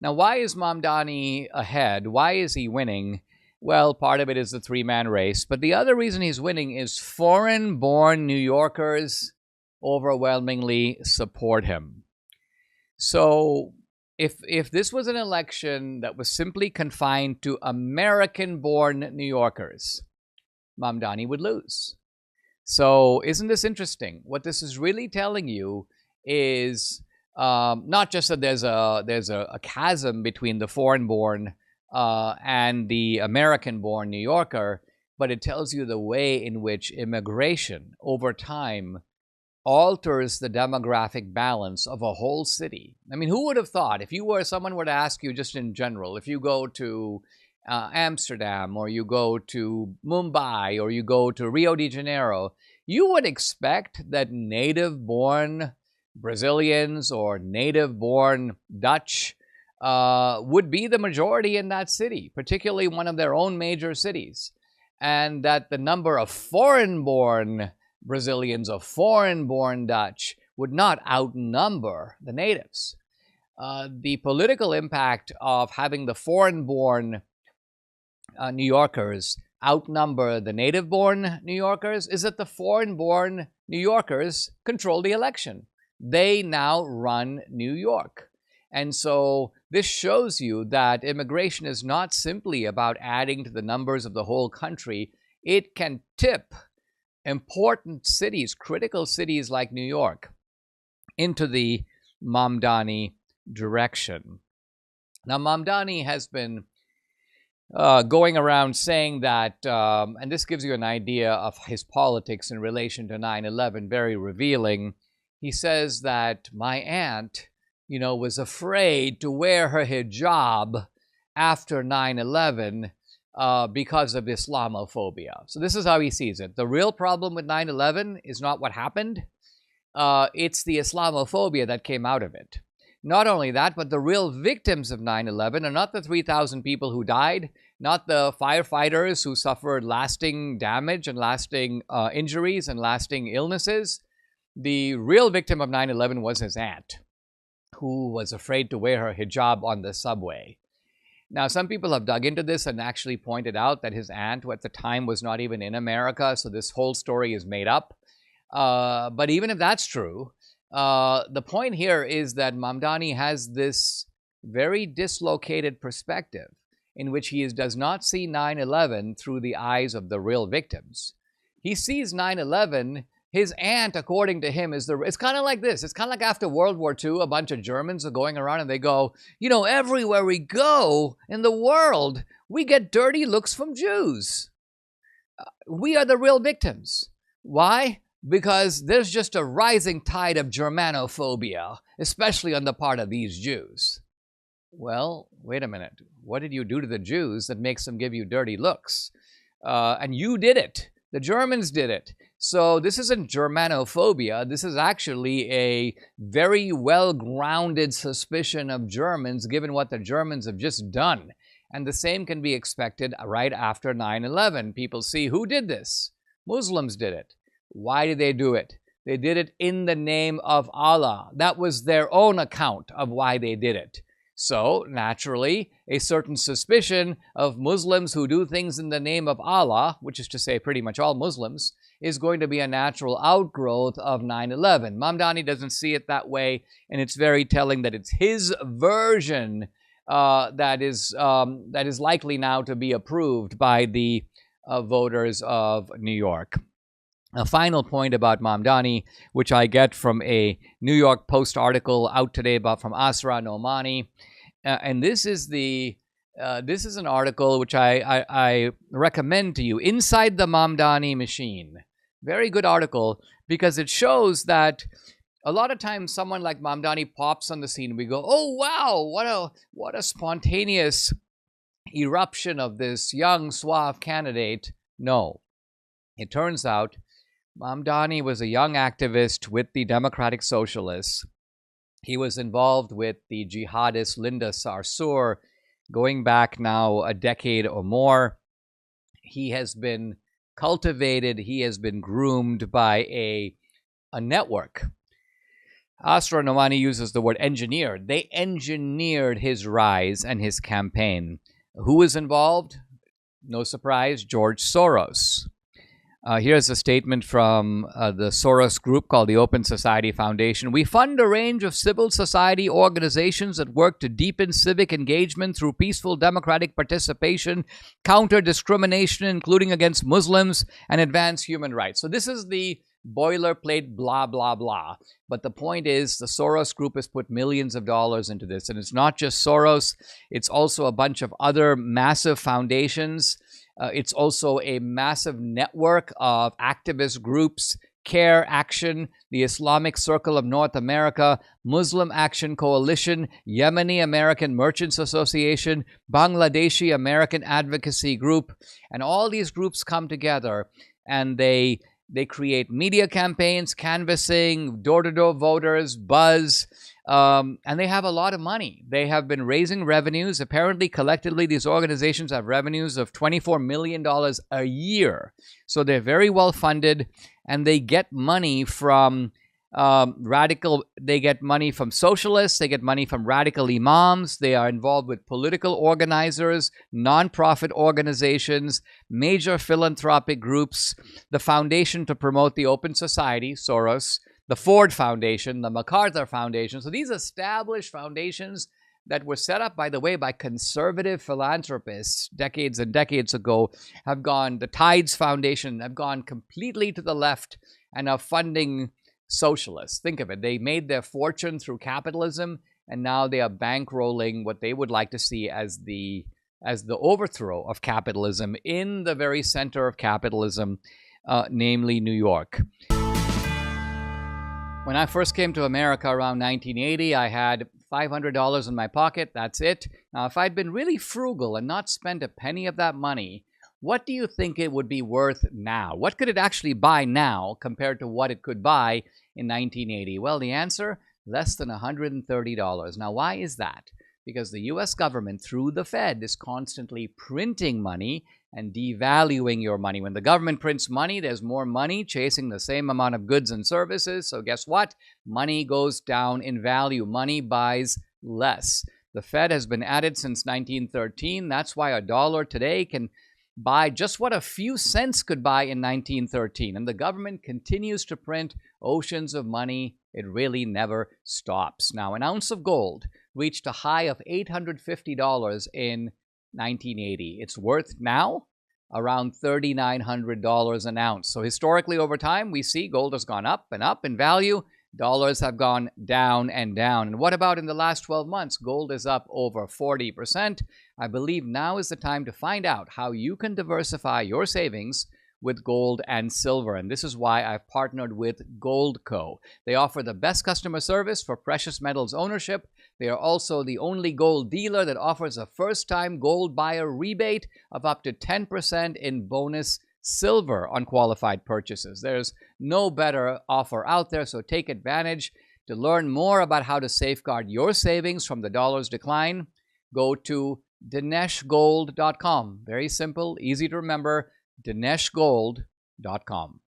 Now, why is Mamdani ahead? Why is he winning? Well, part of it is the three-man race, but the other reason he's winning is foreign-born New Yorkers overwhelmingly support him. So if this was an election that was simply confined to American-born New Yorkers, Mamdani would lose. So isn't this interesting? What this is really telling you is not just that there's a chasm between the foreign-born and the American-born New Yorker, but it tells you the way in which immigration over time alters the demographic balance of a whole city. I mean, who would have thought, if someone were to ask you just in general, if you go to Amsterdam, or you go to Mumbai, or you go to Rio de Janeiro, you would expect that native-born Brazilians or native-born Dutch would be the majority in that city, particularly one of their own major cities, and that the number of foreign-born Brazilians or foreign-born Dutch would not outnumber the natives. The political impact of having the foreign-born New Yorkers outnumber the native-born New Yorkers is that the foreign-born New Yorkers control the election. They now run New York. And so this shows you that immigration is not simply about adding to the numbers of the whole country. It can tip important cities, critical cities like New York, into the Mamdani direction. Now, Mamdani has been going around saying that, and this gives you an idea of his politics in relation to 9/11, very revealing. He says that my aunt, was afraid to wear her hijab after 9/11 because of Islamophobia. So this is how he sees it. The real problem with 9/11 is not what happened. It's the Islamophobia that came out of it. Not only that, but the real victims of 9/11 are not the 3,000 people who died, not the firefighters who suffered lasting damage and lasting injuries and lasting illnesses. The real victim of 9/11 was his aunt, who was afraid to wear her hijab on the subway. Now, some people have dug into this and actually pointed out that his aunt, who at the time was not even in America, so this whole story is made up. But even if that's true, the point here is that Mamdani has this very dislocated perspective in which he does not see 9/11 through the eyes of the real victims. He sees 9/11, his aunt, according to him, it's kind of like this. It's kind of like after World War II, a bunch of Germans are going around and they go, everywhere we go in the world, we get dirty looks from Jews. We are the real victims. Why? Because there's just a rising tide of Germanophobia, especially on the part of these Jews. Well, wait a minute. What did you do to the Jews that makes them give you dirty looks? And you did it. The Germans did it. So this isn't Germanophobia. This is actually a very well-grounded suspicion of Germans, given what the Germans have just done. And the same can be expected right after 9/11. People see, who did this? Muslims did it. Why did they do it? They did it in the name of Allah. That was their own account of why they did it. So, naturally, a certain suspicion of Muslims who do things in the name of Allah, which is to say pretty much all Muslims, is going to be a natural outgrowth of 9/11. Mamdani doesn't see it that way, and it's very telling that it's his version that is likely now to be approved by the voters of New York. A final point about Mamdani, which I get from a New York Post article out today from Asra Nomani, and this is an article which I recommend to you. Inside the Mamdani Machine, very good article, because it shows that a lot of times someone like Mamdani pops on the scene. We go, oh wow, what a spontaneous eruption of this young suave candidate. No, it turns out Mamdani was a young activist with the Democratic Socialists. He was involved with the jihadist Linda Sarsour going back now a decade or more. He has been cultivated, he has been groomed by a network Zohran Mamdani uses the word engineered. They engineered his rise and his campaign. Who is involved? No surprise, George Soros. Here's a statement from the Soros group called the Open Society Foundation. We fund a range of civil society organizations that work to deepen civic engagement through peaceful democratic participation, counter discrimination, including against Muslims, and advance human rights. So this is the boilerplate blah, blah, blah. But the point is the Soros group has put millions of dollars into this. And it's not just Soros. It's also a bunch of other massive foundations. It's also a massive network of activist groups, CARE Action, the Islamic Circle of North America, Muslim Action Coalition, Yemeni American Merchants Association, Bangladeshi American Advocacy Group. And all these groups come together and they create media campaigns, canvassing, door-to-door voters, buzz, and they have a lot of money. They have been raising revenues. Apparently, collectively, these organizations have revenues of $24 million a year. So they're very well funded, and they get money from they get money from socialists, they get money from radical imams, they are involved with political organizers, nonprofit organizations, major philanthropic groups, the Foundation to Promote the Open Society, Soros, the Ford Foundation, the MacArthur Foundation. So these established foundations that were set up, by the way, by conservative philanthropists decades and decades ago have gone, the Tides Foundation, have gone completely to the left and are funding socialists. Think of it. They made their fortune through capitalism, and now they are bankrolling what they would like to see as the overthrow of capitalism in the very center of capitalism, namely New York. When I first came to America around 1980, I had $500 in my pocket. That's it. Now, if I'd been really frugal and not spent a penny of that money, what do you think it would be worth now? What could it actually buy now compared to what it could buy in 1980? Well, the answer, less than $130. Now, why is that? Because the U.S. government, through the Fed, is constantly printing money and devaluing your money. When the government prints money, there's more money chasing the same amount of goods and services. So guess what? Money goes down in value. Money buys less. The Fed has been at it since 1913. That's why a dollar today can buy just what a few cents could buy in 1913. And the government continues to print oceans of money. It really never stops. Now, an ounce of gold reached a high of $850 in 1980. It's worth now around $3,900 an ounce. So historically, over time, we see gold has gone up and up in value. Dollars have gone down and down. And what about in the last 12 months? Gold is up over 40%. I believe now is the time to find out how you can diversify your savings with gold and silver. And this is why I've partnered with Goldco. They offer the best customer service for precious metals ownership. They are also the only gold dealer that offers a first-time gold buyer rebate of up to 10% in bonus silver on qualified purchases. There's no better offer out there, so take advantage. To learn more about how to safeguard your savings from the dollar's decline, go to dineshgold.com. Very simple, easy to remember, dineshgold.com.